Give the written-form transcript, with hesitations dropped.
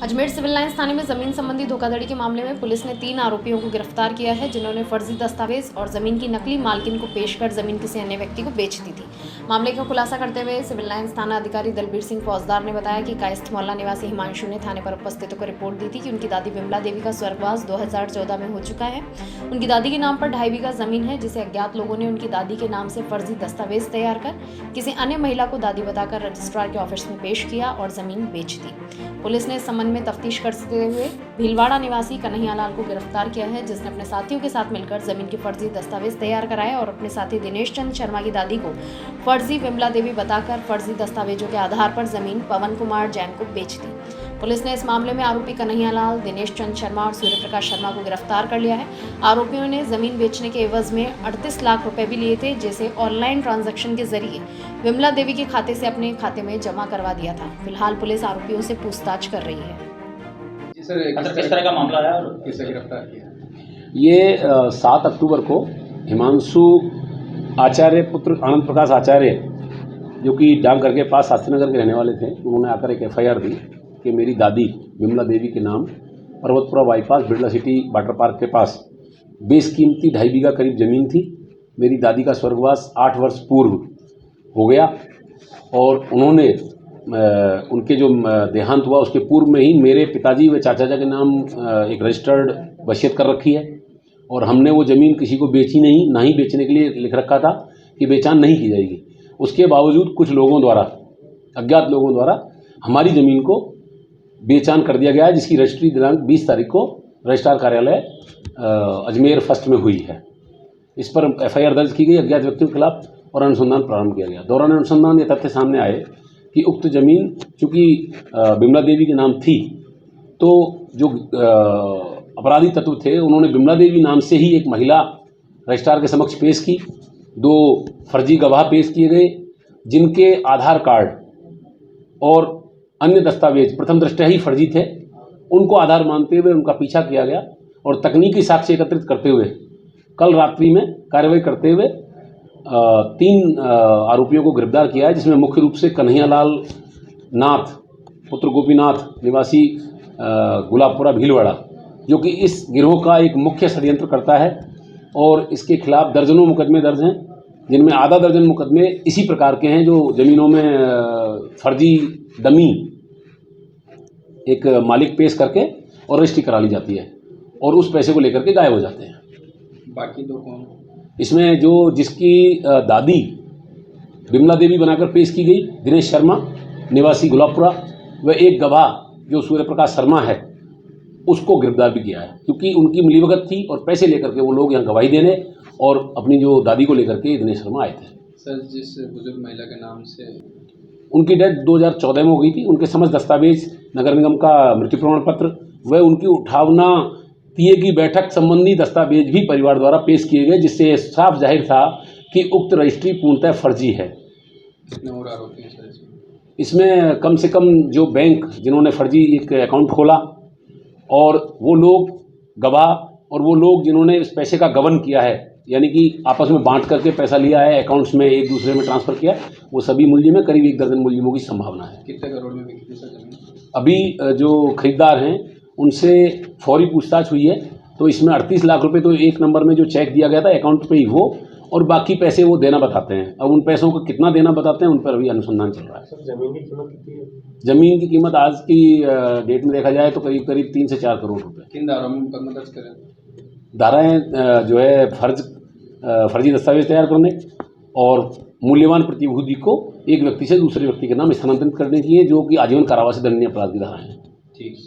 Ajmer civil lines थाने में जमीन संबंधी धोखाधड़ी के मामले में पुलिस ने 3 आरोपियों को गिरफ्तार किया है, जिन्होंने फर्जी दस्तावेज और जमीन की नकली मालकिन को पेश कर जमीन किसी अन्य व्यक्ति को बेच दी थी। मामले का खुलासा करते हुए सिविल लाइंस थाना अधिकारी दलबीर सिंह फौजदार ने बताया कि कायस्थ मोहल्ला निवासी हिमांशु ने थाने पर उपस्थित होकर रिपोर्ट दी थी कि उनकी दादी विमला देवी का स्वर्गवास 2014 में हो चुका है। उनकी दादी के नाम पर 2.5 बीघा जमीन है, जिसे अज्ञात लोगों ने उनकी दादी के नाम से फर्जी दस्तावेज तैयार कर किसी अन्य महिला को दादी बताकर रजिस्ट्रार के ऑफिस में पेश किया और जमीन बेच दी। पुलिस ने इस संबंध में तफ्तीश करते हुए भीलवाड़ा निवासी कन्हैयालाल को गिरफ्तार किया है, जिसने अपने साथियों के साथ मिलकर जमीन के फर्जी दस्तावेज तैयार कराए और अपने साथी दिनेश चंद शर्मा की दादी को फर्जी विमला देवी बताकर फर्जी दस्तावेजों के आधार पर जमीन पवन कुमार जैन को बेच दी। पुलिस ने इस मामले में आरोपी कन्हैयालाल, दिनेश चंद शर्मा और सूर्य प्रकाश शर्मा को गिरफ्तार कर लिया है। आरोपियों ने जमीन बेचने के एवज में 38 लाख रुपए भी लिए थे, जिसे ऑनलाइन ट्रांजैक्शन के जरिए विमला देवी के खाते से अपने खाते में जमा करवा दिया था। फिलहाल पुलिस आरोपियों से पूछताछ कर रही है। सर, किस तरह का मामला है और किसे गिरफ्तार किया? ये 7 अक्टूबर को हिमांशु आचार्य पुत्र आनंद प्रकाश आचार्य, जो कि डाकघर के पास शास्त्री नगर के रहने वाले थे, उन्होंने आकर एक FIR दी कि मेरी दादी विमला देवी के नाम Parbatpura bypass Birla city water park के पास बेशकीमती 2.5 बीघा करीब ज़मीन थी। मेरी दादी का स्वर्गवास 8 वर्ष पूर्व हो गया और उन्होंने उनके जो देहांत हुआ उसके पूर्व में ही मेरे पिताजी व चाचा के नाम एक रजिस्टर्ड वसीयत कर रखी है और हमने वो ज़मीन किसी को बेची नहीं, ना ही बेचने के लिए लिख रखा था कि बेचान नहीं की जाएगी। उसके बावजूद कुछ लोगों द्वारा, अज्ञात लोगों द्वारा हमारी ज़मीन को बेचान कर दिया गया है, जिसकी रजिस्ट्री दिनांक 20 तारीख को रजिस्ट्रार कार्यालय अजमेर फर्स्ट में हुई है। इस पर FIR दर्ज की गई अज्ञात व्यक्तियों के खिलाफ और अनुसंधान प्रारंभ किया गया। दौरान अनुसंधान ये तथ्य सामने आए कि उक्त जमीन चूँकि विमला देवी के नाम थी, तो जो अपराधी तत्व थे उन्होंने विमला देवी नाम से ही एक महिला रजिस्ट्रार के समक्ष पेश की। 2 फर्जी गवाह पेश किए गए, जिनके आधार कार्ड और अन्य दस्तावेज प्रथम दृष्टया ही फर्जी थे। उनको आधार मानते हुए उनका पीछा किया गया और तकनीकी साक्ष्य एकत्रित करते हुए कल रात्रि में कार्रवाई करते हुए 3 आरोपियों को गिरफ्तार किया है, जिसमें मुख्य रूप से कन्हैयालाल नाथ पुत्र गोपीनाथ निवासी गुलाबपुरा भीलवाड़ा, जो कि इस गिरोह का एक मुख्य षड्यंत्रकर्ता है और इसके खिलाफ दर्जनों मुकदमे दर्ज हैं, जिनमें आधा दर्जन मुकदमे इसी प्रकार के हैं जो ज़मीनों में फर्जी डमी एक मालिक पेश करके और रजिस्ट्री करा ली जाती है और उस पैसे को लेकर के गायब हो जाते हैं। बाकी 2 कौन? इसमें जिसकी दादी विमला देवी बनाकर पेश की गई, दिनेश शर्मा निवासी गुलाबपुरा, व एक गवाह जो सूर्य प्रकाश शर्मा है, उसको गिरफ्तार भी किया है, क्योंकि उनकी मिलीभगत थी और पैसे लेकर के वो लोग यहाँ गवाही देने और अपनी जो दादी को लेकर के दिनेश शर्मा आए थे। सर, जिस बुजुर्ग महिला के नाम से उनकी डेथ 2014 में हो गई थी। उनके समस्त दस्तावेज, नगर निगम का मृत्यु प्रमाण पत्र व उनकी उठावना तिये की बैठक संबंधी दस्तावेज भी परिवार द्वारा पेश किए गए, जिससे साफ जाहिर था कि उक्त रजिस्ट्री पूर्णतः फर्जी है। कितने और आरोपी हैं सर इसमें कम से कम जो बैंक जिन्होंने फर्जी एक अकाउंट खोला और वो लोग गवाह और वो लोग जिन्होंने इस पैसे का गबन किया है, यानी कि आपस में बांट करके पैसा लिया है, अकाउंट्स में एक दूसरे में ट्रांसफ़र किया, वो सभी मुलजिम में करीब 1 दर्जन मुलजिमों की संभावना है। कितने करोड़ में बिकी सर जमीन? अभी जो खरीदार हैं उनसे फौरी पूछताछ हुई है, तो इसमें 38 लाख रुपए तो एक नंबर में जो चेक दिया गया था अकाउंट पे ही वो, और बाकी पैसे वो देना बताते हैं। अब उन पैसों को कितना देना बताते हैं उन पर अभी अनुसंधान चल रहा है। सर, जमीन की कीमत कितनी है? जमीन की कीमत आज की डेट में देखा जाए तो करीब 3 से 4 करोड़ रुपए। किन धाराओं में मुकदमा दर्ज करें? धाराएं जो है फर्जी दस्तावेज तैयार करने और मूल्यवान प्रतिभूति को एक व्यक्ति से दूसरे व्यक्ति के नाम स्थानांतरित करने की है, जो कि आजीवन कारावास से दंडनीय अपराध की धारा है। ठीक।